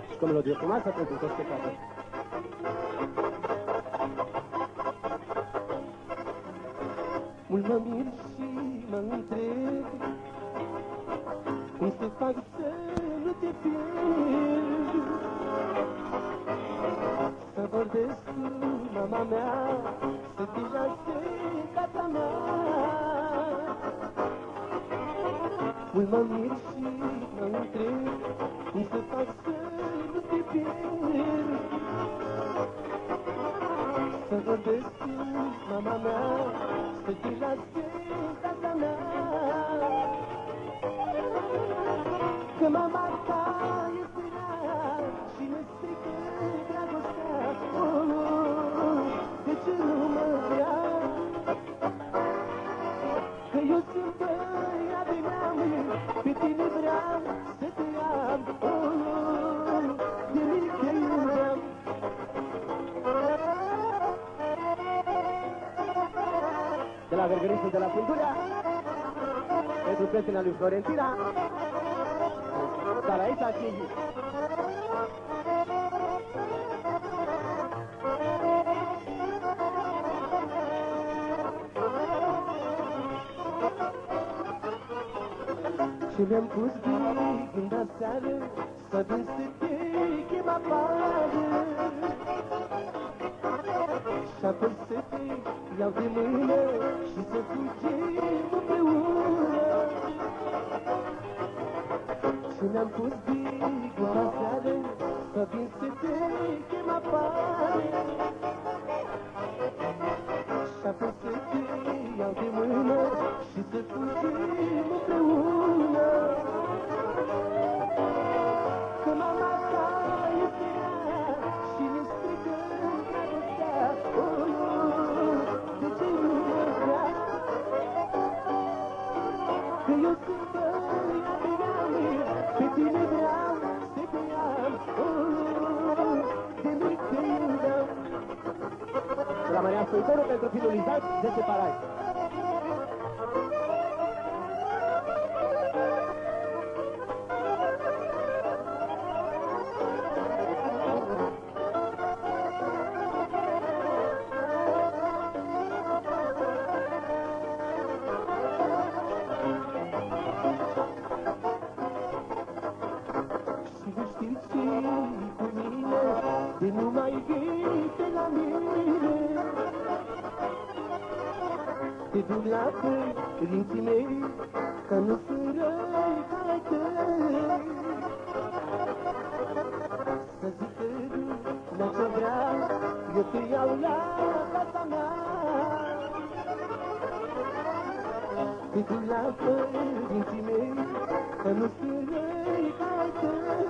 Și cu o melodie frumoasă pentru toți spectatorii. Mult mă mir și mă întreb cum să fac să nu te pierd. Să vorbesc cu mama mea, să te lase casa mea. Mult mă mir și mă întreb cum să fac să nu te pierd. Să vorbesc cu mama mea, să te lase casa mea. Că mama ta este rea și ne strică dragostea. De ce nu mă vrea? Că eu sunt băiat de neam, pe tine vreau să te am. De mic te iubeam. De la Vergărișul de la Pândulea, pentru prietena lui Florentina, dar aici și și mi-am pus de gând aseară să vin să te chem afară. Și apoi să te iau de mână și să fugim împreună. Și mi-am pus de gând aseară să vin să te chem afară. Și apoi să te iau de mână și să fugim împreună. Că mama ta este rea și ne strică dragostea. De ce nu mă vrea? Că eu sunt băiat de neam, pe tine vreau să te am. De mic te iubeam. la Maria Stoitorul pentru finalizat de separare. De nu mai vii pe la mine, te duc la părinții mei, că nu sunt răi ca ai tăi. Să zică lumea ce vrea, eu te iau la casa mea. Te duc la părinții mei, că nu sunt răi ca ai tăi.